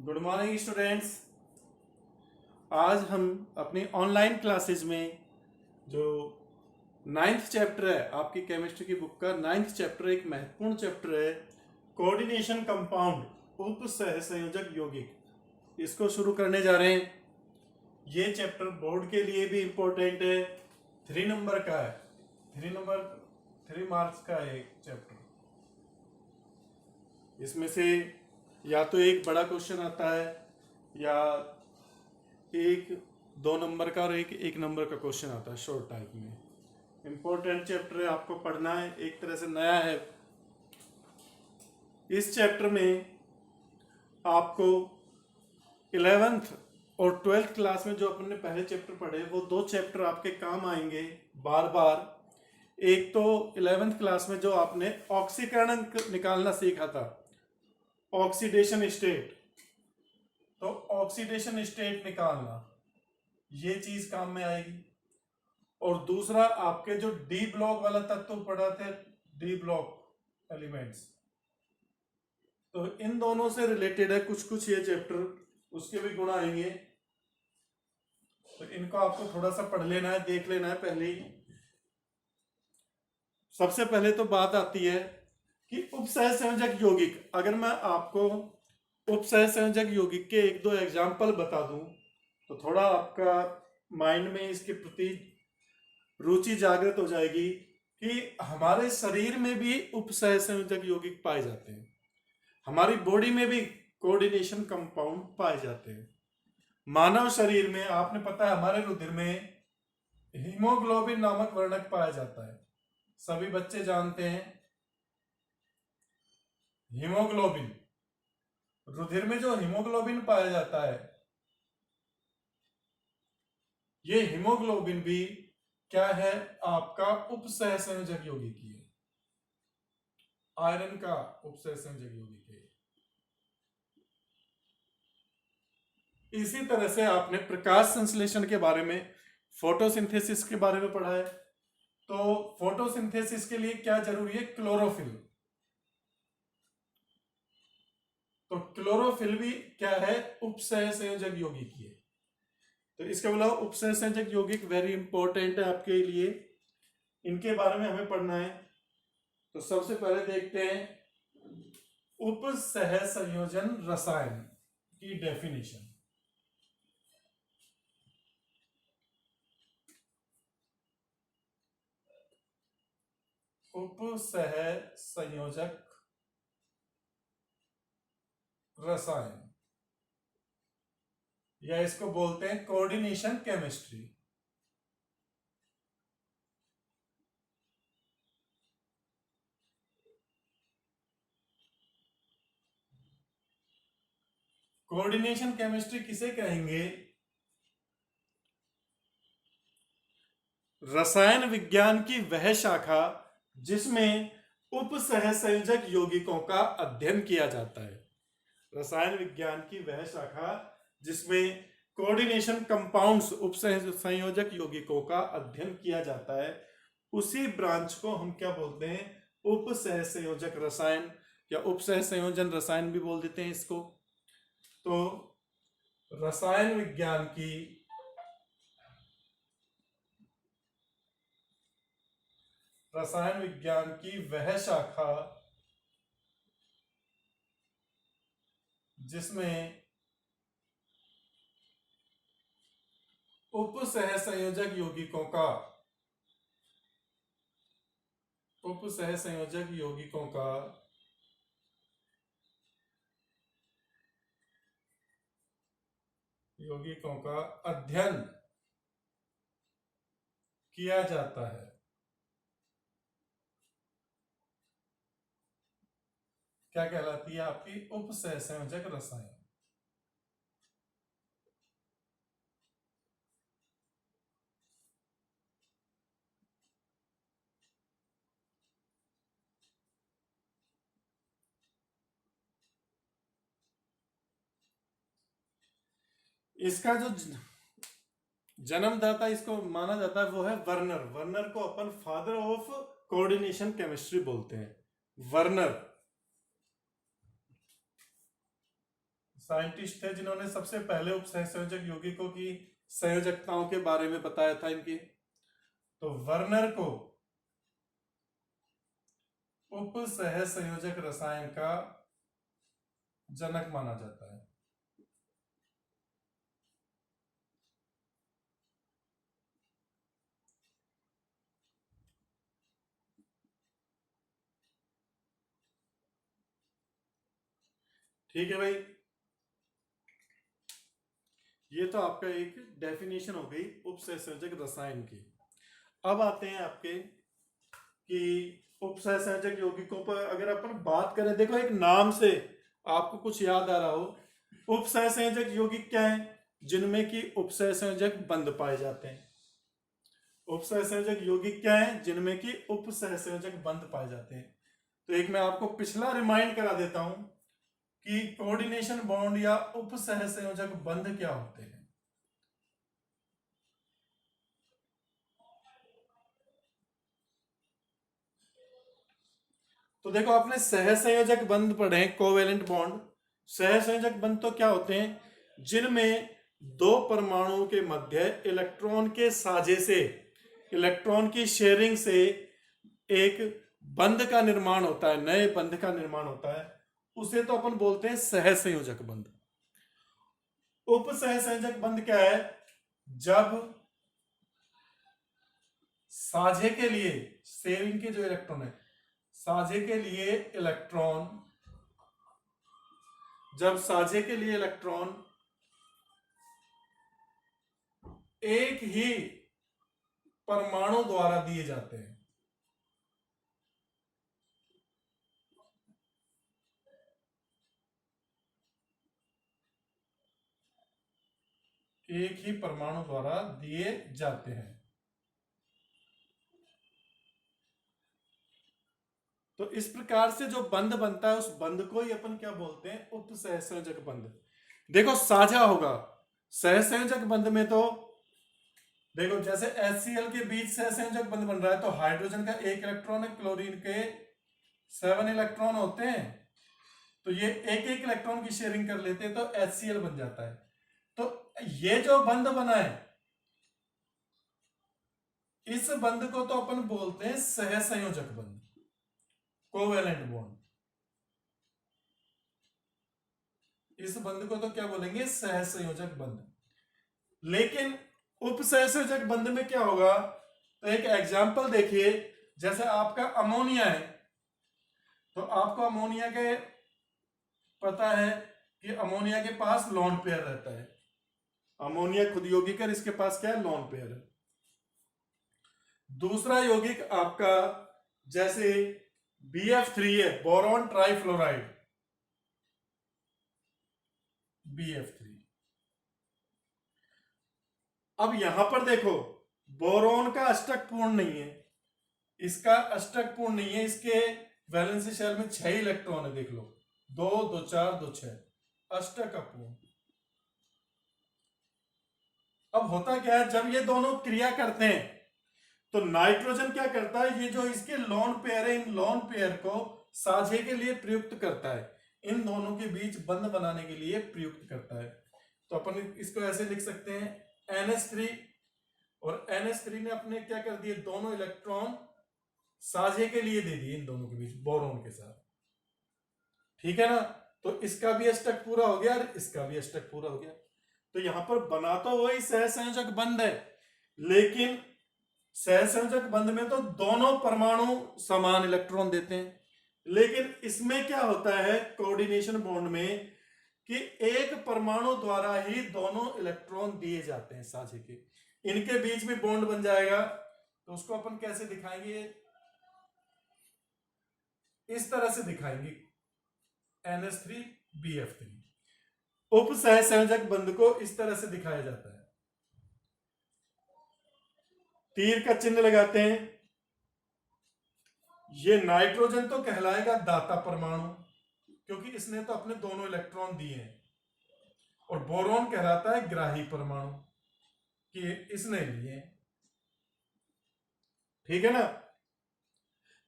Good morning students. आज हम अपनी ऑनलाइन क्लासेज में जो नाइन्थ चैप्टर है आपकी केमिस्ट्री की बुक का नाइन्थ चैप्टर एक महत्वपूर्ण चैप्टर है, कोऑर्डिनेशन कंपाउंड उप सह संयोजक यौगिक, इसको शुरू करने जा रहे हैं। ये चैप्टर बोर्ड के लिए भी इम्पोर्टेंट है, 3 नंबर का है, 3 मार्क्स का है एक चैप्टर। इसमें से या तो एक बड़ा क्वेश्चन आता है या एक 2 नंबर का और एक 1 नंबर का क्वेश्चन आता है शॉर्ट टाइप में। इंपॉर्टेंट चैप्टर है, आपको पढ़ना है, एक तरह से नया है। इस चैप्टर में आपको 11th और 12th क्लास में जो अपन ने पहले चैप्टर पढ़े वो 2 चैप्टर आपके काम आएंगे बार बार। एक तो 11th क्लास में जो आपने ऑक्सीकरण निकालना सीखा था, ऑक्सीडेशन स्टेट, तो ऑक्सीडेशन स्टेट निकालना, ये चीज काम में आएगी। और दूसरा आपके जो डी ब्लॉक वाला तत्व पढ़ा थे, डी ब्लॉक एलिमेंट्स, तो इन दोनों से रिलेटेड है कुछ कुछ ये चैप्टर, उसके भी गुण आएंगे। तो इनको आपको थोड़ा सा पढ़ लेना है, देख लेना है पहले ही। सबसे पहले तो बात आती है कि उपसह संयोजक यौगिक। अगर मैं आपको उपसह संयोजक यौगिक के 1-2 एग्जाम्पल बता दूं तो थोड़ा आपका माइंड में इसके प्रति रुचि जागृत हो जाएगी कि हमारे शरीर में भी उपसह संयोजक यौगिक पाए जाते हैं, हमारी बॉडी में भी कोऑर्डिनेशन कंपाउंड पाए जाते हैं। मानव शरीर में आपने पता है हमारे रुधिर में हीमोग्लोबिन नामक वर्णक पाया जाता है, सभी बच्चे जानते हैं। हीमोग्लोबिन, रुधिर में जो हीमोग्लोबिन पाया जाता है, ये हीमोग्लोबिन भी क्या है, आपका उपसह संयोजक यौगिक है, आयरन का उपसह संयोजक यौगिक है। इसी तरह से आपने प्रकाश संश्लेषण के बारे में, फोटोसिंथेसिस के बारे में पढ़ा है। तो फोटोसिंथेसिस के लिए क्या जरूरी है, क्लोरोफिल। तो क्लोरोफिल भी क्या है, उपसह संयोजक यौगिक है। तो इसके अलावा उपसह संयोजक यौगिक वेरी इंपॉर्टेंट है आपके लिए, इनके बारे में हमें पढ़ना है। तो सबसे पहले देखते हैं उपसह संयोजन रसायन की डेफिनेशन। उपसह संयोजक रसायन, या इसको बोलते हैं कोऑर्डिनेशन केमिस्ट्री। कोऑर्डिनेशन केमिस्ट्री किसे कहेंगे, रसायन विज्ञान की वह शाखा जिसमें उपसह संयोजक यौगिकों का अध्ययन किया जाता है। रसायन विज्ञान की वह शाखा जिसमें कोऑर्डिनेशन कंपाउंड्स उपसह संयोजक यौगिकों का अध्ययन किया जाता है, उसी ब्रांच को हम क्या बोलते हैं, उपसह संयोजक रसायन या उपसह संयोजन रसायन भी बोल देते हैं इसको। तो रसायन विज्ञान की वह शाखा जिसमें उपसह संयोजक यौगिकों का अध्ययन किया जाता है, क्या कहलाती है आपकी, उपसह संयोजक रसायन। इसका जो जन्मदाता इसको माना जाता है वो है वर्नर। वर्नर को अपन फादर ऑफ कोऑर्डिनेशन केमिस्ट्री बोलते हैं, वर्नर। साइंटिस्ट थे जिन्होंने सबसे पहले उपसहसंयोजक यौगिकों की संयोजकताओं के बारे में बताया था इनकी। तो वर्नर को उपसहसंयोजक रसायन का जनक माना जाता है। ठीक है भाई, ये तो आपका एक डेफिनेशन हो गई उपसहसंयोजक रसायन की। अब आते हैं आपके कि उपसहसंयोजक यौगिकों पर अगर अपन बात करें, देखो एक नाम से आपको कुछ याद आ रहा हो, उपसहसंयोजक यौगिक क्या है? जिनमें कि उपसहसंयोजक बंध पाए जाते हैं। उपसहसंयोजक यौगिक क्या है? जिनमें कि उपसहसंयोजक बंध पाए जाते हैं। तो एक मैं आपको पिछला रिमाइंड करा देता हूं कि कोऑर्डिनेशन बॉन्ड या उपसहसंयोजक बंध क्या होते हैं। तो देखो, आपने सहसंयोजक बंध पढ़े हैं, कोवेलेंट बॉन्ड। सहसंयोजक बंध तो क्या होते हैं? जिनमें दो परमाणुओं के मध्य इलेक्ट्रॉन के साझे से, इलेक्ट्रॉन की शेयरिंग से एक बंध का निर्माण होता है, नए बंध का निर्माण होता है, उसे तो अपन बोलते हैं सहसंयोजक बंध। उपसहसंयोजक बंध क्या है? जब साझे के लिए, शेयरिंग के जो इलेक्ट्रॉन है, साझे के लिए इलेक्ट्रॉन, जब साझे के लिए इलेक्ट्रॉन एक ही परमाणु द्वारा दिए जाते हैं, एक ही परमाणु द्वारा दिए जाते हैं, तो इस प्रकार से जो बंध बनता है उस बंध को ही अपन क्या बोलते हैं? उपसहसंयोजक बंध। देखो साझा होगा सहसंयोजक बंध में, तो देखो जैसे HCl के बीच सहसंयोजक बंध बन रहा है, तो हाइड्रोजन का एक इलेक्ट्रॉन है, क्लोरीन के 7 इलेक्ट्रॉन होते हैं, तो ये एक एक इलेक्ट्रॉन की शेयरिंग कर लेते हैं, तो HCl बन जाता है। तो ये जो बंध बना है, इस बंध को तो अपन बोलते हैं सहसंयोजक बंध, कोवेलेंट बॉन्ड। इस बंध को तो क्या बोलेंगे? सहसंयोजक बंध। लेकिन उपसहसंयोजक बंध में क्या होगा? तो एक एग्जांपल देखिए, जैसे आपका अमोनिया है, तो आपको अमोनिया के पता है कि अमोनिया के पास लोन पेयर रहता है। अमोनिया खुद यौगिक है, इसके पास क्या है? लोन पेयर है। दूसरा यौगिक आपका जैसे BF3 है, बोरॉन ट्राइफ्लोराइड, BF3। अब यहां पर देखो, बोरोन का अष्टक पूर्ण नहीं है, इसका अष्टक पूर्ण नहीं है, इसके वैलेंसी शेल में 6 इलेक्ट्रॉन है, देख लो, 2 2 4 2 6, अष्टक अपूर्ण। अब होता क्या है, जब ये दोनों क्रिया करते हैं तो नाइट्रोजन क्या करता है? ये जो इसके लोन पेयर है, इन लोन पेयर को साझे के लिए प्रयुक्त करता है, इन दोनों के बीच बंध बनाने के लिए प्रयुक्त करता है। तो अपन इसको ऐसे लिख सकते हैं, NH3, और NH3 ने अपने क्या कर दिए? दोनों इलेक्ट्रॉन साझे के लिए दे दिए इन दोनों के बीच, बोरोन के साथ। ठीक है ना? तो इसका भी अष्टक पूरा हो गया और इसका भी अष्टक पूरा हो गया। तो यहां पर बना तो वही सहसंयोजक बंध है, लेकिन सहसंयोजक बंध में तो दोनों परमाणु समान इलेक्ट्रॉन देते हैं। लेकिन इसमें क्या होता है कोऑर्डिनेशन बॉन्ड में, कि एक परमाणु द्वारा ही दोनों इलेक्ट्रॉन दिए जाते हैं साझे के, इनके बीच में बॉन्ड बन जाएगा। तो उसको अपन कैसे दिखाएंगे? इस तरह से दिखाएंगे, NH3 BF3। उप सहसंयोजक बंध को इस तरह से दिखाया जाता है, तीर का चिन्ह लगाते हैं। ये नाइट्रोजन तो कहलाएगा दाता परमाणु, क्योंकि इसने तो अपने दोनों इलेक्ट्रॉन दिए हैं, और बोरॉन कहलाता है ग्राही परमाणु, कि इसने लिए। ठीक है ना?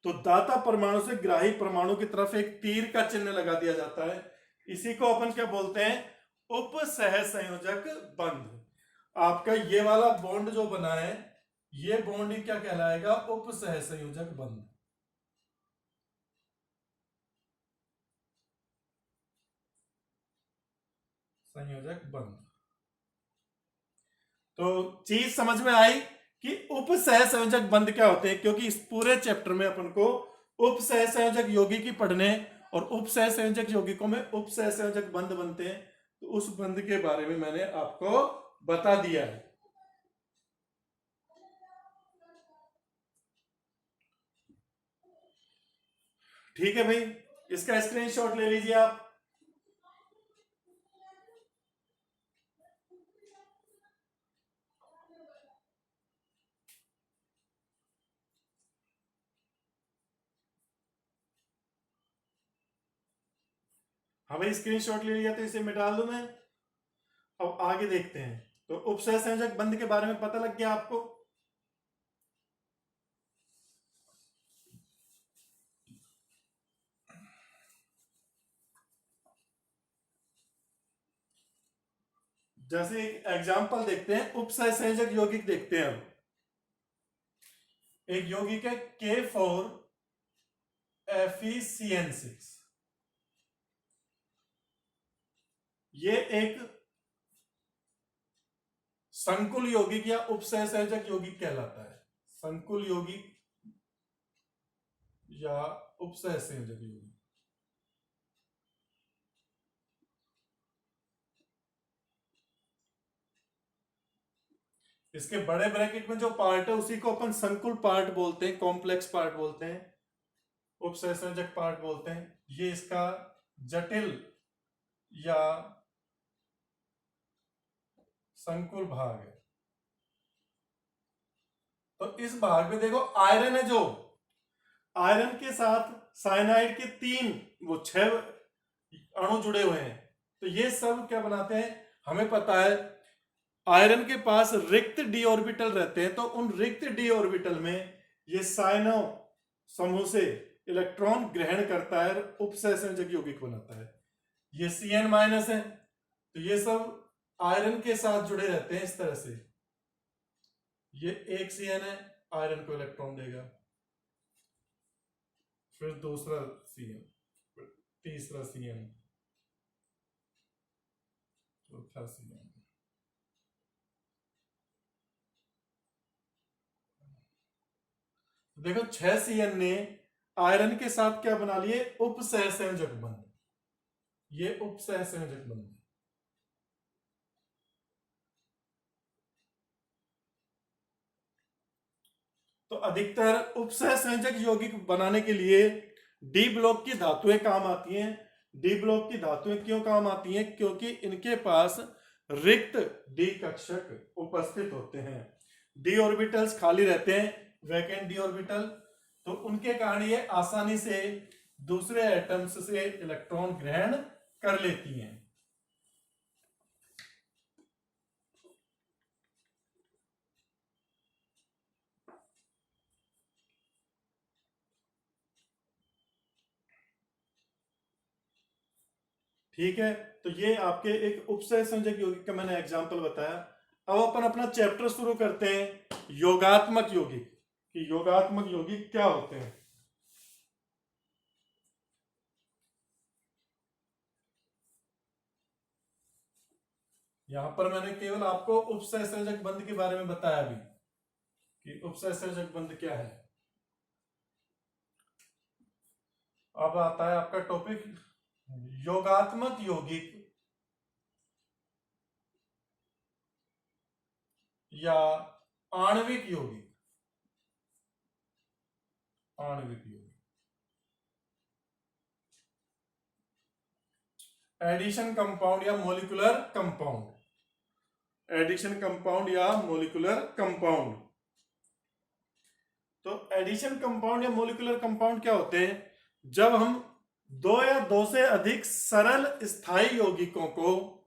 तो दाता परमाणु से ग्राही परमाणु की तरफ एक तीर का चिन्ह लगा दिया जाता है, इसी को अपन क्या बोलते हैं, उप सहसंयोजक बंध। आपका ये वाला बॉन्ड जो बना है, ये बॉन्ड ही क्या कहलाएगा, उप सहसंयोजक बंध। संयोजक बंध। तो चीज समझ में आई कि उप सहसंयोजक बंध क्या होते हैं, क्योंकि इस पूरे चैप्टर में अपन को उप सहसंयोजक यौगिक ही पढ़ने, और उप सहसंयोजक यौगिकों में उप सहसंयोजक बंध बनते हैं, तो उस बंध के बारे में मैंने आपको बता दिया है। ठीक है भाई, इसका स्क्रीनशॉट ले लीजिए आप। हाँ भाई, स्क्रीनशॉट ले लिया तो इसे मिटा दूं मैं। अब आगे देखते हैं। तो उप सहसंयोजक बंध के बारे में पता लग गया आपको। जैसे एक एग्जांपल देखते हैं, उप सहसंयोजक यौगिक देखते हैं हम। एक यौगिक है K4FeCN6। ये एक संकुल यौगिक या उप सहसंयोजक यौगिक कहलाता है। संकुल यौगिक या उप सहसंयोजक यौगिक। इसके बड़े ब्रैकेट में जो पार्ट है उसी को अपन संकुल पार्ट बोलते हैं, कॉम्प्लेक्स पार्ट बोलते हैं, उप सहसंयोजक पार्ट बोलते हैं। ये इसका जटिल या संकुल भाग है। तो इस भाग में देखो आयरन है, जो आयरन के साथ साइनाइड के 6 अणु जुड़े हुए हैं। तो ये सब क्या बनाते हैं, हमें पता है आयरन के पास रिक्त डी ऑर्बिटल रहते हैं, तो उन रिक्त डी ऑर्बिटल में ये साइनो समूह से इलेक्ट्रॉन ग्रहण करता है, उप सहसंयोजक यौगिक बनाता है। ये Cn- है, तो ये सब आयरन के साथ जुड़े रहते हैं इस तरह से। ये एक Cn है, आयरन को इलेक्ट्रॉन देगा, फिर दूसरा Cn, तीसरा Cn, चौथा Cn। देखो 6 Cn ने आयरन के साथ क्या बना लिए, उप सहसंयोजक बंध। ये उप सहसंयोजक बंध। तो अधिकतर उप सहसंयोजक यौगिक बनाने के लिए डी ब्लॉक की धातुएं काम आती हैं। डी ब्लॉक की धातुएं क्यों काम आती हैं, क्योंकि इनके पास रिक्त डी कक्षक उपस्थित होते हैं। डी ऑर्बिटल्स खाली रहते हैं, वैकेंट डी ऑर्बिटल, तो उनके कारण ये आसानी से दूसरे एटम्स से इलेक्ट्रॉन ग्रहण कर लेती हैं। ठीक है, तो ये आपके एक उपसहसंयोजक यौगिक का मैंने एग्जांपल बताया। अब अपन अपना चैप्टर शुरू करते हैं, योगात्मक यौगिक। कि योगात्मक यौगिक क्या होते हैं। यहां पर मैंने केवल आपको उपसहसंयोजक बंध के बारे में बताया अभी कि उपसहसंयोजक बंध क्या है। अब आता है आपका टॉपिक योगात्मक यौगिक या आणविक यौगिक। आणविक यौगिक, एडिशन कंपाउंड या मोलिकुलर कंपाउंड। एडिशन कंपाउंड या मोलिकुलर कंपाउंड। तो एडिशन कंपाउंड या मोलिकुलर कंपाउंड क्या होते हैं, जब हम दो या दो से अधिक सरल स्थायी यौगिकों को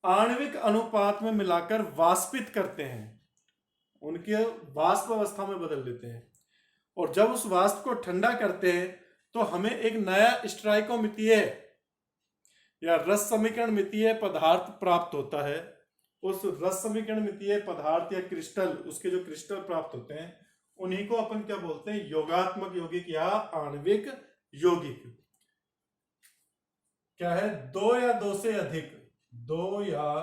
आणविक अनुपात में मिलाकर वाष्पित करते हैं, उनके वाष्प अवस्था में बदल देते हैं, और जब उस वाष्प को ठंडा करते हैं तो हमें एक नया स्टोइकोमीतीय या रस समीकरण मितीय पदार्थ प्राप्त होता है। उस रस समीकरण मितीय पदार्थ या क्रिस्टल, उसके जो क्रिस्टल प्राप्त होते हैं, उन्हीं को अपन क्या बोलते हैं? योगात्मक यौगिक या आणविक यौगिक। क्या है? दो या दो से अधिक, दो या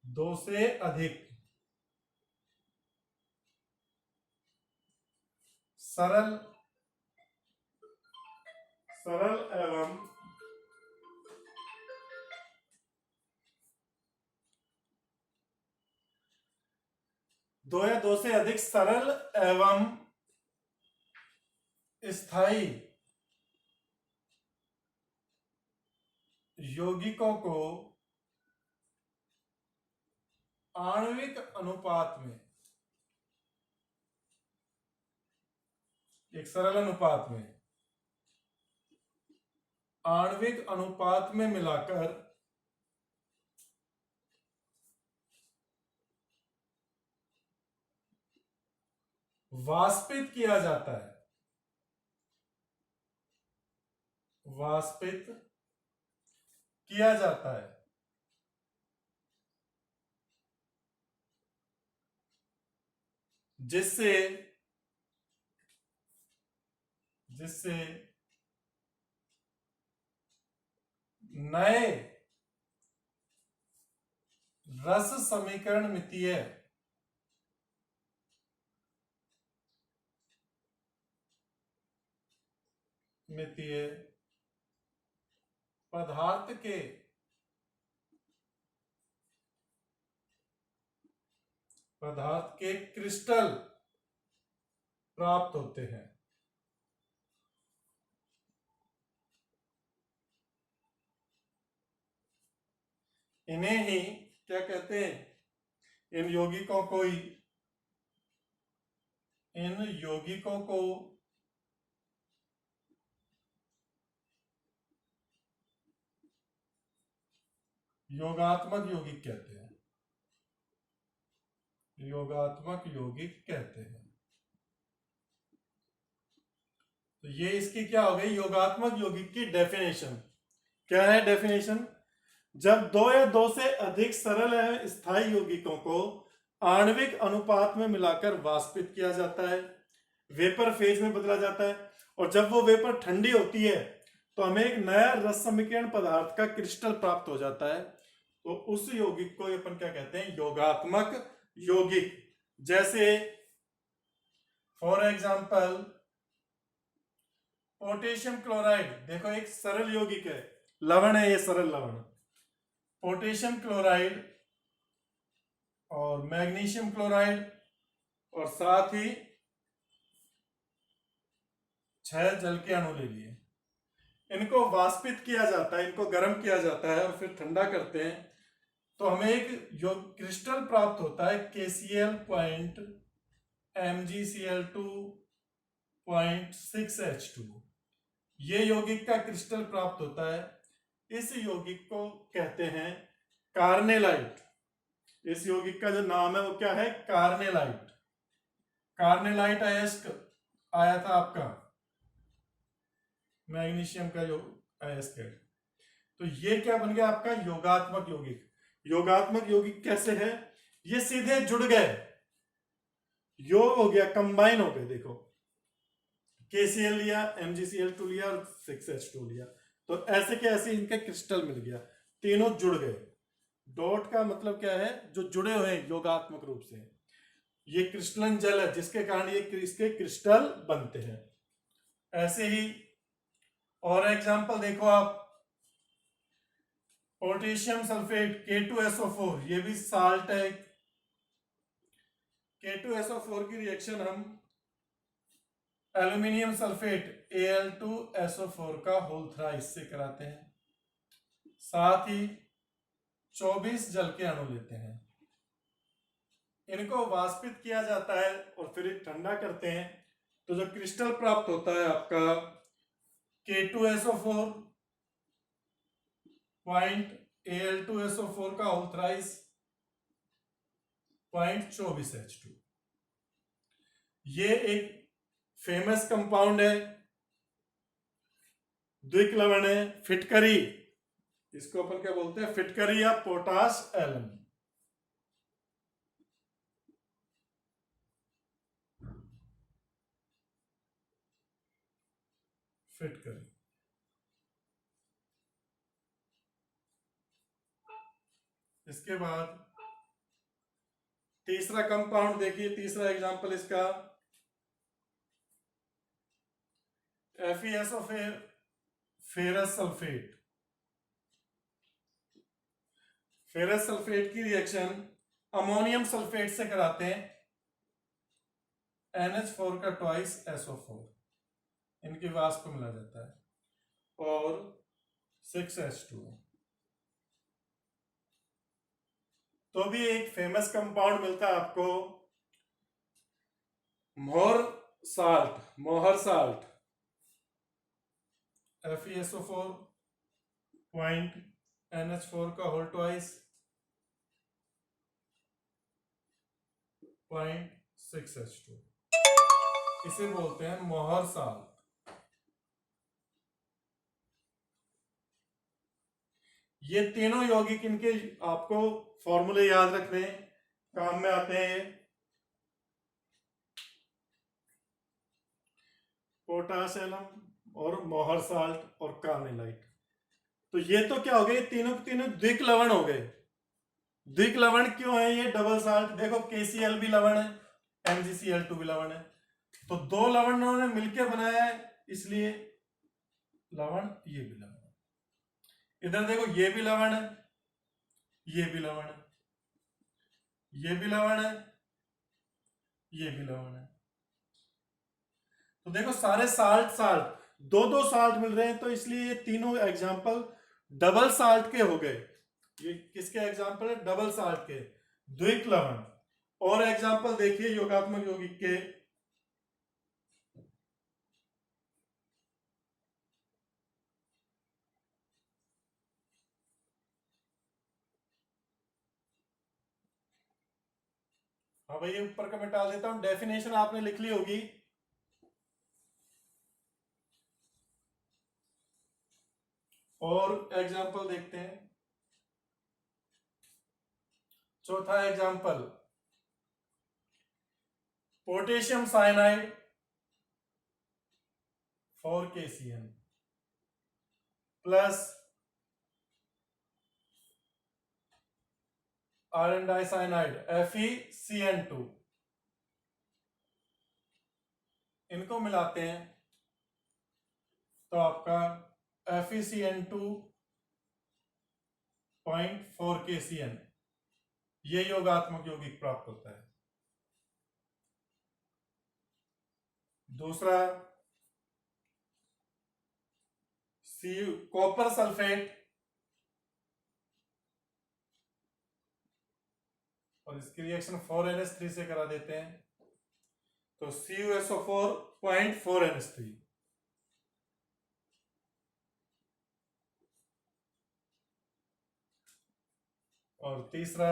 दो से अधिक सरल एवं दो या दो से अधिक सरल एवं स्थायी यौगिकों को आणविक अनुपात में, एक सरल अनुपात में, आणविक अनुपात में मिलाकर वाष्पित किया जाता है। वाष्पित किया जाता है। जिससे नए रस समीकरण मितीय पदार्थ के क्रिस्टल प्राप्त होते हैं। इन्हें ही क्या कहते हैं? इन यौगिकों को योगात्मक यौगिक कहते हैं। योगात्मक यौगिक कहते हैं। तो ये इसकी क्या हो गई? योगात्मक यौगिक की डेफिनेशन। क्या है डेफिनेशन? जब दो या दो से अधिक सरल एवं स्थायी यौगिकों को आणविक अनुपात में मिलाकर वाष्पित किया जाता है, वेपर फेज में बदला जाता है, और जब वो वेपर ठंडी होती है तो हमें एक नया रस समीकरण पदार्थ का क्रिस्टल प्राप्त हो जाता है। तो उस यौगिक को अपन क्या कहते हैं? योगात्मक यौगिक। जैसे फॉर एग्जांपल पोटेशियम क्लोराइड, देखो एक सरल यौगिक है, लवण है, ये सरल लवण। पोटेशियम क्लोराइड और मैग्नीशियम क्लोराइड और साथ ही 6 जल के अणु ले लिए। इनको वाष्पित किया जाता है, इनको गर्म किया जाता है और फिर ठंडा करते हैं, तो हमें एक क्रिस्टल प्राप्त होता है KCl पॉइंट MgCl2.6H2। ये यौगिक का क्रिस्टल प्राप्त होता है। इस यौगिक को कहते हैं कार्नेलाइट। इस यौगिक का जो नाम है वो क्या है? कार्नेलाइट। कार्नेलाइट अयस्क आया था आपका मैग्नीशियम का अयस्क है। तो ये क्या बन गया आपका? योगात्मक यौगिक। योगात्मक यौगिक कैसे है? ये सीधे जुड़ गए, योग हो गया, कंबाइन हो गए। देखो KCl लिया, MgCl2 लिया और 6H2 लिया, तो ऐसे के ऐसे इनका क्रिस्टल मिल गया, तीनों जुड़ गए। डॉट का मतलब क्या है? जो जुड़े हुए हैं योगात्मक रूप से। ये क्रिस्टलन जल है जिसके कारण ये इसके क्रिस्टल बनते हैं। ऐसे ही और एग्जांपल देखो आप, पोटेशियम सल्फेट K2SO4, ये भी साल्ट है। K2SO4 की रिएक्शन हम एल्यूमिनियम सल्फेट Al2SO4 का होल थ्राइस से कराते हैं। साथ ही 24 जल के अणु लेते हैं, इनको वाष्पित किया जाता है और फिर ठंडा करते हैं, तो जो क्रिस्टल प्राप्त होता है आपका K2SO4 पॉइंट Al2SO4 का होल थ्राइस .24H2। ये एक फेमस कंपाउंड है द्विक लवण है फिटकरी, इसको अपन क्या बोलते हैं, फिटकरी या पोटाश एलम। फिटकरी। इसके बाद तीसरा कंपाउंड देखिए, तीसरा एग्जांपल इसका FeSO ferrous sulphate. Ferrous sulphate की रिएक्शन अमोनियम सल्फेट से कराते हैं, NH4 का ट्वाइस SO4, इनकी वाष्प को मिला जाता है और 6H2। तो भी एक फेमस कंपाउंड मिलता है आपको, मोहर साल्ट, FeSO4 पॉइंट NH4 का होल ट्वाइस 0.6H2, इसे बोलते हैं मोहर साल्ट। ये तीनों यौगिक इनके आपको फॉर्मूले याद रखने काम में आते हैं, पोटाश एलम और मोहर साल्ट और कार्नेलाइट। तो ये तो क्या हो गए, तीनों के तीनों द्विक लवण हो गए। द्विक लवण क्यों है ये डबल साल्ट, देखो KCl भी लवण है, MgCl2 भी लवण है, तो दो लवण उन्होंने मिलकर बनाया है, इसलिए लवण, ये भी लवण है। इधर देखो ये भी लवण है, ये भी लवण है, ये भी लवण है, ये भी लवण है। तो देखो सारे साल्ट दो दो साल्ट मिल रहे हैं, तो इसलिए ये तीनों एग्जाम्पल डबल साल्ट के हो गए। ये किसके एग्जाम्पल है, डबल साल्ट के, द्विक लवण। और एग्जाम्पल देखिए योगात्मक यौगिक के, हाँ भाई ये ऊपर का मैं डाल देता हूं, डेफिनेशन आपने लिख ली होगी। और एग्जाम्पल देखते हैं, चौथा example potassium cyanide 4KCN plus iron dicyanide FeCN2, इनको मिलाते हैं तो आपका FeCN2 0.4KCN ये योगात्मक यौगिक प्राप्त होता है। दूसरा कॉपर सल्फेट, और इसकी रिएक्शन 4NH3 से करा देते हैं, तो CuSO4 0.4NH3। और तीसरा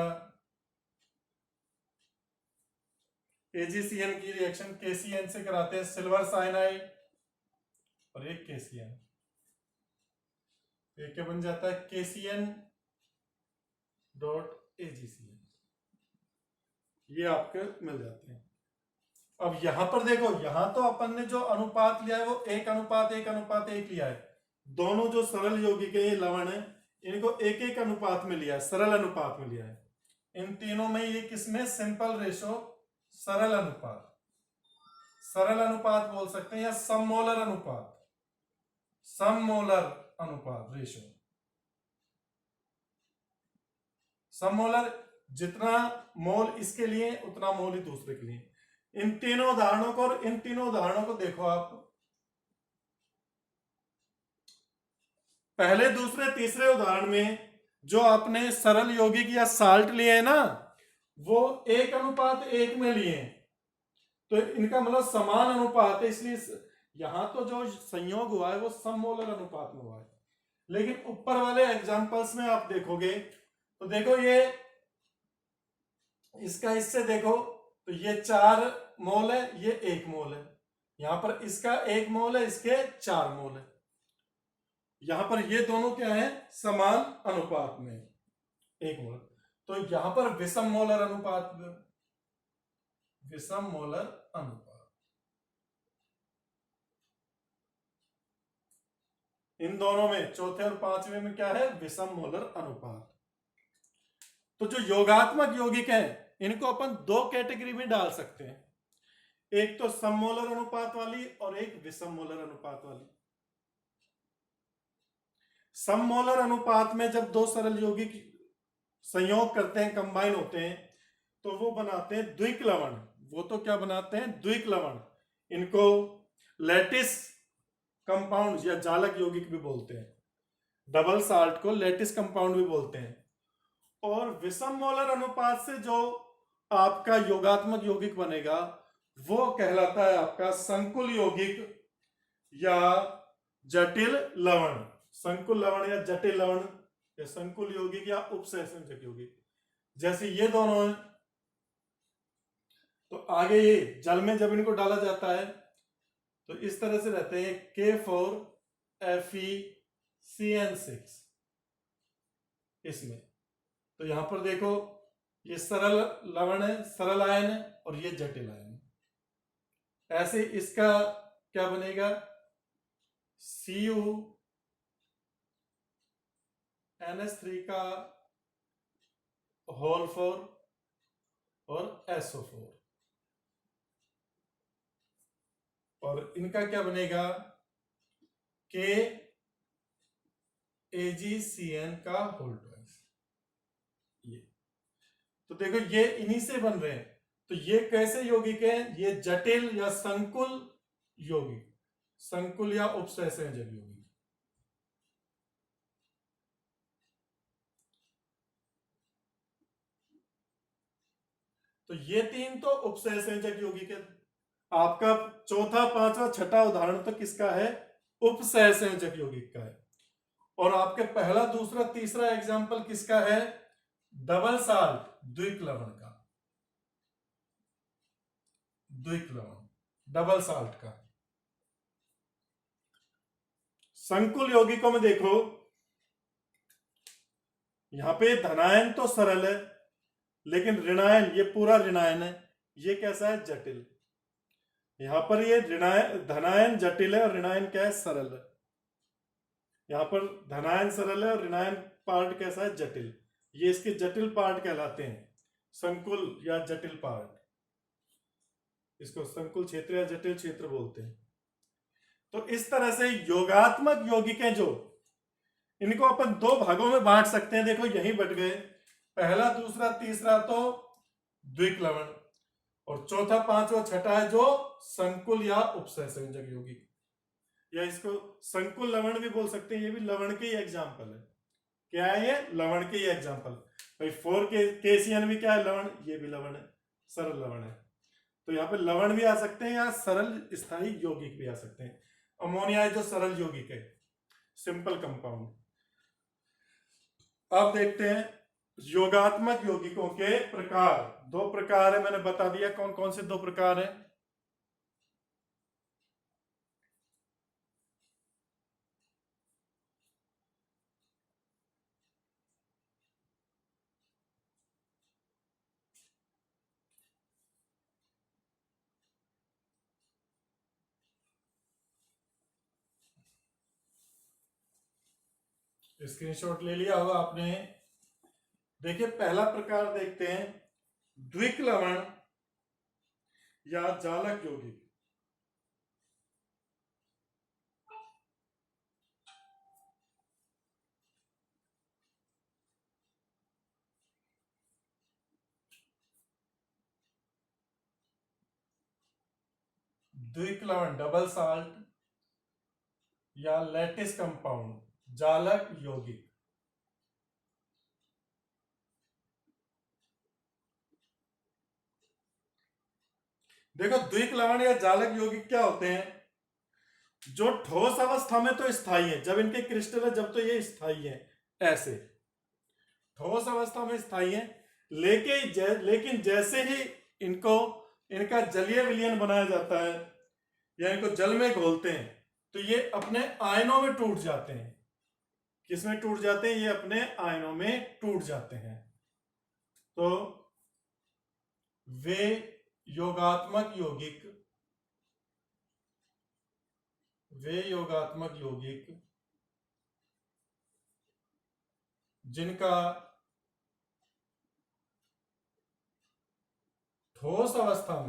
AgCN की रिएक्शन KCN से कराते हैं, सिल्वर साइनाइड और एक KCN, एक क्या बन जाता है KCN.AgCN, ये आपके मिल जाते हैं। अब यहां पर देखो, यहां तो अपन ने जो अनुपात लिया है वो 1:1:1 लिया है, दोनों जो सरल यौगिक है ये लवण है, इनको 1:1 अनुपात में लिया है, सरल अनुपात में लिया है। इन तीनों में ये किसमें, सिंपल रेशो, सरल अनुपात, सरल अनुपात बोल सकते हैं या सममोलर अनुपात, सममोलर अनुपात रेशो। सममोलर, जितना मोल इसके लिए उतना मोल ही दूसरे के लिए। इन तीनों उदाहरणों को, और इन तीनों उदाहरणों को देखो आप, पहले दूसरे तीसरे उदाहरण में जो आपने सरल यौगिक या साल्ट लिए है ना, वो 1:1 में लिए हैं, तो इनका मतलब समान अनुपात है, इसलिए यहां तो जो संयोग हुआ है वो सममोलर अनुपात में हुआ है। लेकिन ऊपर वाले एग्जांपल्स में आप देखोगे तो देखो ये इसका, इससे देखो तो ये 4 मोल है, ये 1 मोल है, यहां पर इसका 1 मोल है, इसके 4 मोल है। यहां पर ये दोनों क्या है, समान अनुपात में, 1 मोलर। तो यहां पर विषम मोलर अनुपात, विषम मोलर अनुपात, इन दोनों में चौथे और पांचवें में क्या है, विषम मोलर अनुपात। तो जो योगात्मक यौगिक हैं इनको अपन दो कैटेगरी में डाल सकते हैं, एक तो सममोलर अनुपात वाली और एक विषम मोलर अनुपात वाली। सममोलर अनुपात में जब दो सरल यौगिक संयोग करते हैं, कंबाइन होते हैं, तो वो बनाते हैं द्विक लवण। वो तो क्या बनाते हैं, द्विक लवण। इनको लैटिस कंपाउंड या जालक यौगिक भी बोलते हैं। डबल साल्ट को लैटिस कंपाउंड भी बोलते हैं। और विषम मोलर अनुपात से जो आपका योगात्मक यौगिक बनेगा वो कहलाता है आपका संकुल यौगिक या जटिल लवण। संकुल लवण या जटिल लवण या संकुल यौगिक या उपसहसंयोजक यौगिक। जैसे ये दोनों हैं, तो आगे ये जल में जब इनको डाला जाता है तो इस तरह से रहते हैं, K4FeCN6 इसमें। तो यहां पर देखो ये सरल लवण है, सरल आयन है, और ये जटिल आयन है। ऐसे इसका क्या बनेगा, CuNH3 का होल 4 और SO4, और इनका क्या बनेगा, KAgCN का होल 2। ये तो देखो ये इन्हीं से बन रहे हैं। तो ये कैसे यौगिक हैं, ये जटिल या संकुल यौगिक, संकुल या उपसहसंयोजक यौगिक। तो ये तीन तो उपसहसंयोजक यौगिक है। आपका चौथा, पांचवा, छठा उदाहरण तो किसका है, उपसहसंयोजक यौगिक का है। और आपके पहला, दूसरा, तीसरा एग्जाम्पल किसका है, डबल साल्ट द्विक लवण का, द्विक लवण डबल साल्ट का। संकुल यौगिकों में देखो यहां पे धनायन तो सरल है, लेकिन ऋणायन, ये पूरा ऋणायन है, ये कैसा है, जटिल। यहां पर ये धनायन जटिल है और ऋणायन क्या है, सरल है। यहां पर धनायन सरल है और ऋणायन पार्ट कैसा है, जटिल। ये इसके जटिल पार्ट कहलाते हैं, संकुल या जटिल पार्ट। इसको संकुल क्षेत्र या जटिल क्षेत्र बोलते हैं। तो इस तरह से योगात्मक यौगिकें जो, इनको अपन दो भागों में बांट सकते हैं। देखो यही बट गए, पहला, दूसरा, तीसरा तो द्विक लवण, और चौथा, पांचवा, छठा है जो संकुल या उपसहसंयोजक यौगिक, या इसको संकुल लवण भी बोल सकते हैं। ये भी लवण के ही एग्जाम्पल है। क्या है ये, लवण के ही एग्जाम्पल। भाई 4KCN भी क्या है, लवण, ये भी लवण है, सरल लवण है। तो यहाँ पे लवण भी आ सकते हैं या सरल स्थायी यौगिक भी आ सकते हैं। अमोनिया है जो सरल यौगिक है, सिंपल कंपाउंड। अब देखते हैं योगात्मक यौगिकों के प्रकार। दो प्रकार है, मैंने बता दिया कौन कौन से दो प्रकार है। स्क्रीनशॉट ले लिया होगा आपने। देखिए पहला प्रकार देखते हैं, द्विक लवण या जालक यौगिक। द्विक लवण डबल साल्ट या लैटिस कंपाउंड, जालक यौगिक। देखो द्विक लवण या जालक यौगिक क्या होते हैं, जो ठोस अवस्था में तो स्थायी है, जब इनके क्रिस्टल है जब तो ये स्थायी है, ऐसे ठोस अवस्था में स्थायी है। लेकिन जैसे ही इनको, इनका जलीय विलयन बनाया जाता है या इनको जल में घोलते हैं, तो ये अपने आयनों में टूट जाते हैं। किसमें टूट जाते हैं? ये अपने आयनों में टूट जाते हैं। तो वे योगात्मक यौगिक जिनका ठोस अवस्था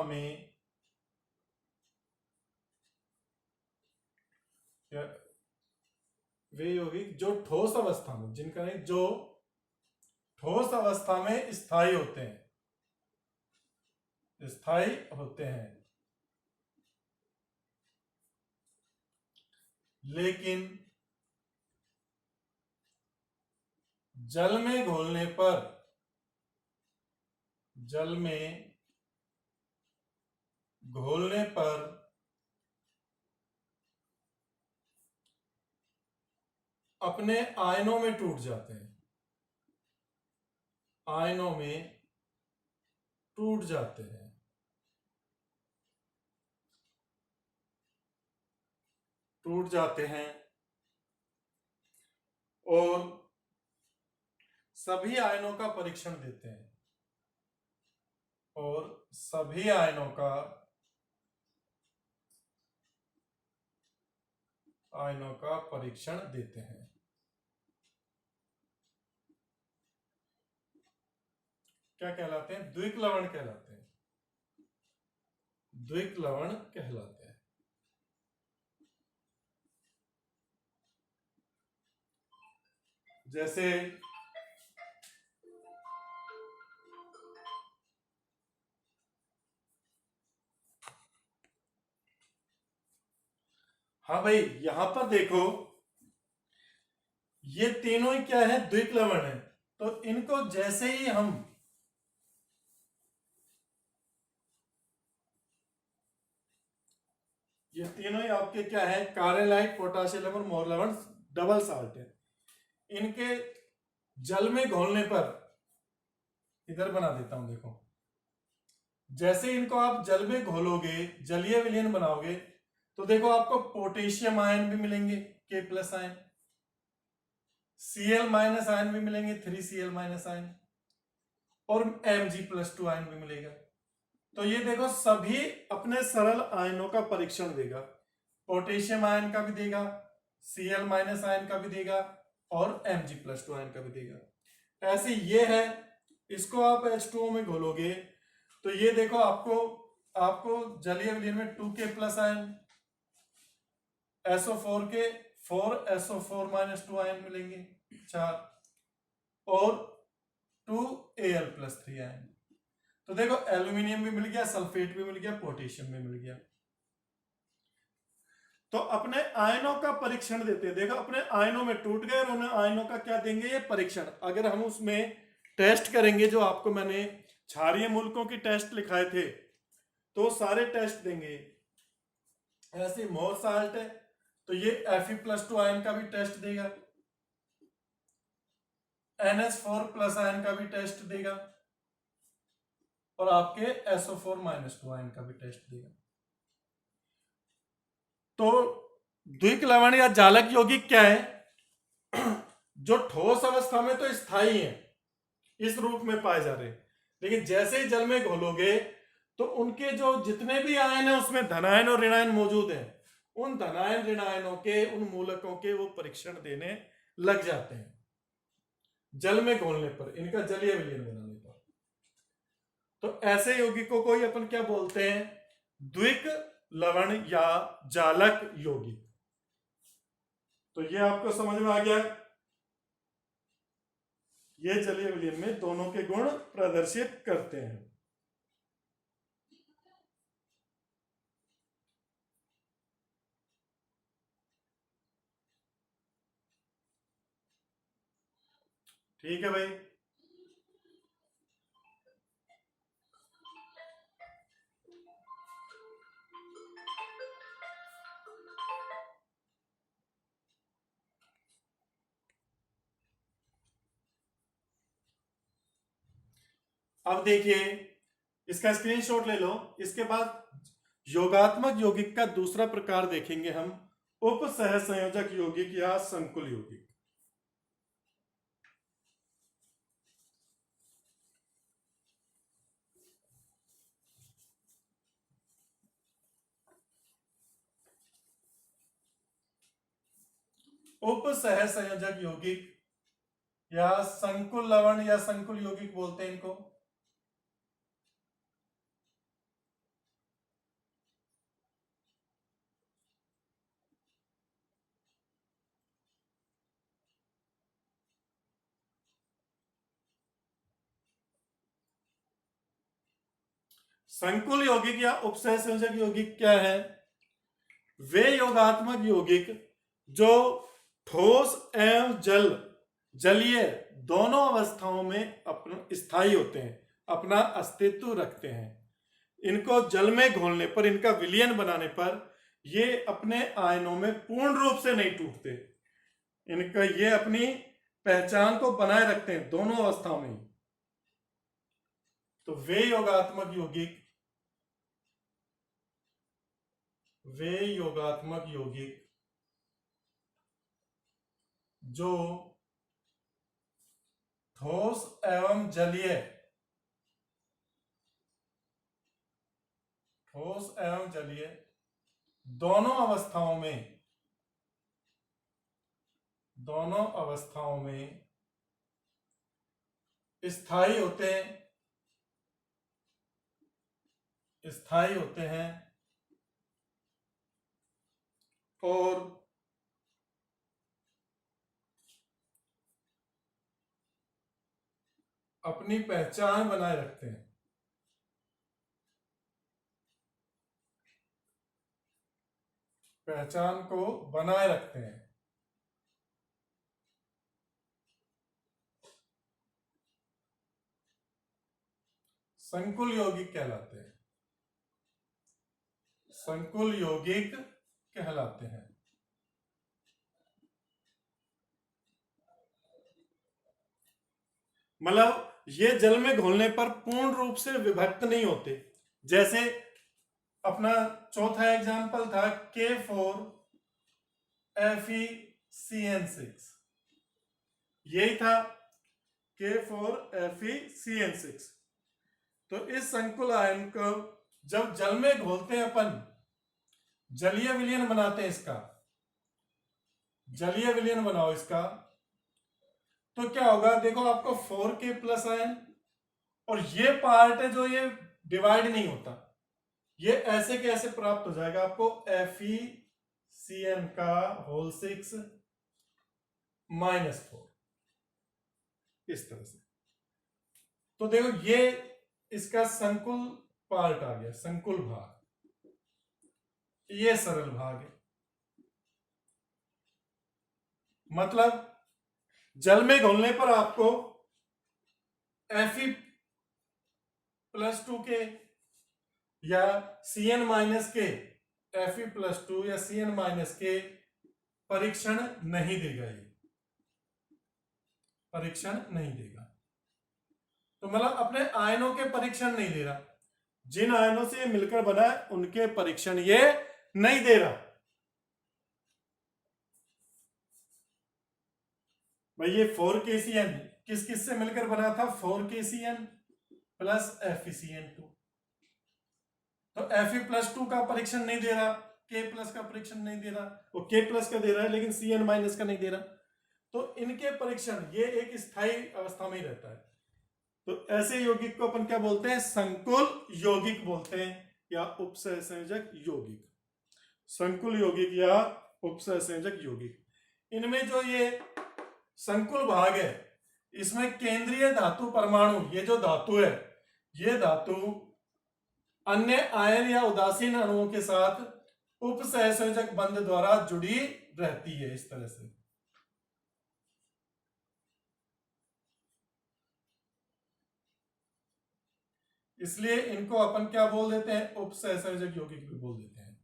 में वे यौगिक जो ठोस अवस्था में, जिनका नहीं, जो ठोस अवस्था में स्थायी होते हैं, लेकिन जल में घोलने पर अपने आयनों में टूट जाते हैं, और सभी आयनों का परीक्षण देते हैं, क्या कहलाते हैं? द्विक लवण कहलाते हैं। जैसे हाँ भाई, यहां पर देखो, ये तीनों ही क्या है? द्विक लवण है। तो इनको जैसे ही हम ये तीनों ही आपके क्या है? कार्यलाइट, पोटाशियम लवण, मोर लवण, डबल साल्ट है। इनके जल में घोलने पर, इधर बना देता हूं, देखो, जैसे इनको आप जल में घोलोगे, जलीय विलयन बनाओगे, तो देखो आपको पोटेशियम आयन भी मिलेंगे, K+ आयन, Cl- आयन भी मिलेंगे, 3Cl- आयन, और Mg+2 आयन भी मिलेगा। तो ये देखो सभी अपने सरल आयनों का परीक्षण देगा, पोटेशियम आयन का भी देगा, Cl- आयन का भी देगा, और Mg+2 आयन का भी देगा। ऐसे ये है, इसको आप H2O में घोलोगे तो ये देखो आपको जलीय विलयन में 2K+ आयन, SO4 के 4SO4- आयन मिलेंगे, 4, और 2Al+3 आयन। तो देखो एल्यूमिनियम भी मिल गया, सल्फेट भी मिल गया, पोटेशियम भी मिल गया। तो अपने आयनों का परीक्षण देते हैं। देखो अपने आयनों में टूट गए और उन्हें आयनों का क्या देंगे? ये परीक्षण। अगर हम उसमें टेस्ट करेंगे, जो आपको मैंने क्षारीय मूलकों की टेस्ट लिखाए थे, तो सारे टेस्ट देंगे। ऐसे मोर साल्ट है तो ये Fe+2 आयन का भी टेस्ट देगा, NH4+ आयन का भी टेस्ट देगा, और आपके SO4- आयन का भी टेस्ट देगा। तो द्विक लवण या जालक यौगिक क्या है? जो ठोस अवस्था में तो स्थायी है, इस रूप में पाए जा रहे हैं, लेकिन जैसे ही जल में घोलोगे तो उनके जो जितने भी आयन है उसमें धनायन और ऋणायन मौजूद है। उन धनायन ऋणायनों के, उन मूलकों के वो परीक्षण देने लग जाते हैं जल में घोलने पर, इनका जलीय विलयन बनाने पर। तो ऐसे यौगिकों को ही अपन क्या बोलते हैं? द्विक लवण या जालक यौगिक। तो ये आपको समझ में आ गया, ये जलीय विलयन में दोनों के गुण प्रदर्शित करते हैं। ठीक है भाई। अब देखिए, इसका स्क्रीनशॉट ले लो। इसके बाद योगात्मक यौगिक का दूसरा प्रकार देखेंगे हम, उप सहसंयोजक यौगिक या संकुल यौगिक। उप सहसंयोजक यौगिक या संकुल लवण या संकुल यौगिक बोलते हैं इनको। संकुल यौगिक या उपसहसंयोजक यौगिक क्या है? वे योगात्मक यौगिक जो ठोस एवं जलीय दोनों अवस्थाओं में अपना स्थायी होते हैं, अपना अस्तित्व रखते हैं। इनको जल में घोलने पर, इनका विलयन बनाने पर ये अपने आयनों में पूर्ण रूप से नहीं टूटते। इनका ये अपनी पहचान को बनाए रखते हैं दोनों अवस्थाओं में। तो वे योगात्मक यौगिक जो ठोस एवं जलीय दोनों अवस्थाओं में स्थायी होते हैं और अपनी पहचान बनाए रखते हैं। पहचान को बनाए रखते हैं। संकुल यौगिक कहलाते हैं। संकुल यौगिक कहलाते हैं। मतलब ये जल में घोलने पर पूर्ण रूप से विभक्त नहीं होते। जैसे अपना चौथा एग्जाम्पल था K4FeCN6, यही था K4FeCN6। तो इस संकुल आयन को जब जल में घोलते हैं अपन, जलीय विलयन बनाते हैं इसका, जलीय विलयन बनाओ इसका, तो क्या होगा? देखो आपको 4K प्लस आयन, और ये पार्ट है जो ये डिवाइड नहीं होता, ये ऐसे के ऐसे प्राप्त हो जाएगा आपको FeCN का होल 6 -4, इस तरह से। तो देखो ये इसका संकुल पार्ट आ गया, संकुल भाग, ये सरल भाग है। मतलब जल में घोलने पर आपको Fe+2K या Cn-K, Fe+2 या Cn-K परीक्षण नहीं देगा, ये परीक्षण नहीं देगा। तो मतलब अपने आयनों के परीक्षण नहीं दे रहा, जिन आयनों से ये मिलकर बना है उनके परीक्षण ये नहीं दे रहा। भाई ये 4KCN किस किस से मिलकर बना था? 4KCN plus FeCN2। तो Fe+2 का परीक्षण नहीं दे रहा, K+ का परीक्षण नहीं दे रहा, वो K+ का दे रहा है लेकिन Cn- का नहीं दे रहा। तो इनके परीक्षण, ये एक स्थायी अवस्था में ही रहता है। तो ऐसे यौगिक को अपन क्या बोलते हैं? संकुल यौगिक बोलते हैं या उपसहसंयोजक यौगिक। संकुल यौगिक या उपसहसंयोजक यौगिक। इनमें जो ये संकुल भाग है, इसमें केंद्रीय धातु परमाणु, ये जो धातु है, ये धातु अन्य आयन या उदासीन अणुओं के साथ उपसहसंयोजक बंध द्वारा जुड़ी रहती है, इस तरह से। इसलिए इनको अपन क्या बोल देते हैं? उपसहसंयोजक यौगिक भी बोल देते हैं।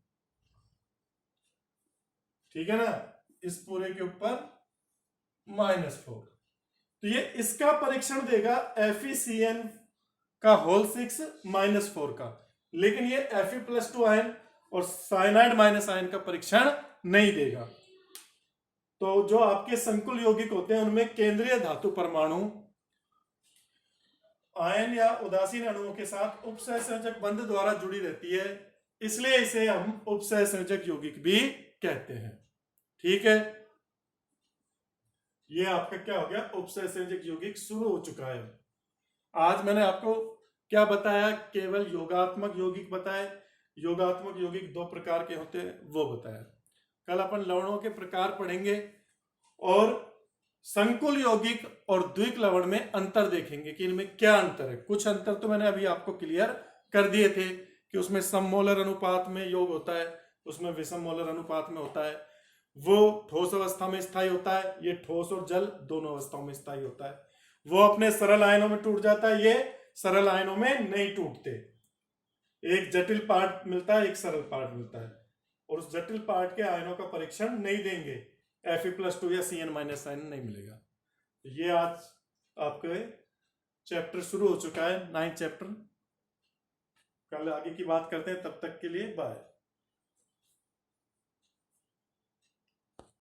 ठीक है ना? इस पूरे के ऊपर -4। तो ये इसका परीक्षण देगा FeCN का होल 6 -4 का, लेकिन ये Fe+2 आयन और साइनाइड माइनस आयन का परीक्षण नहीं देगा। तो जो आपके संकुल यौगिक होते हैं उनमें केंद्रीय धातु परमाणु आयन या उदासीन अणुओं के साथ उपसहसंयोजक बंध द्वारा जुड़ी रहती है, इसलिए इसे हम उपसहसंयोजक यौगिक भी कहते हैं। ठीक है, ये आपका क्या हो गया, उपसहसंयोजक यौगिक शुरू हो चुका है। आज मैंने आपको क्या बताया, केवल योगात्मक यौगिक बताए। योगात्मक यौगिक दो प्रकार के होते हैं वो बताया। कल अपन लवणों के प्रकार पढ़ेंगे और संकुल यौगिक और द्विक लवण में अंतर देखेंगे कि इनमें क्या अंतर है। कुछ अंतर तो मैंने अभी आपको क्लियर कर दिए थे कि उसमें सममोलर अनुपात में योग होता है, उसमें विषम मोलर अनुपात में होता है। वो ठोस अवस्था में स्थायी होता है, ये ठोस और जल दोनों अवस्थाओं में स्थायी होता है। वो अपने सरल आयनों में टूट जाता है, ये सरल आयनों में नहीं टूटते। एक जटिल पार्ट मिलता है, एक सरल पार्ट मिलता है, और उस जटिल पार्ट के आयनों का परीक्षण नहीं देंगे, Fe+2 या Cn- आयन नहीं मिलेगा। ये आज आपके चैप्टर शुरू हो चुका है, 9th चैप्टर। कल आगे की बात करते हैं, तब तक के लिए बाय।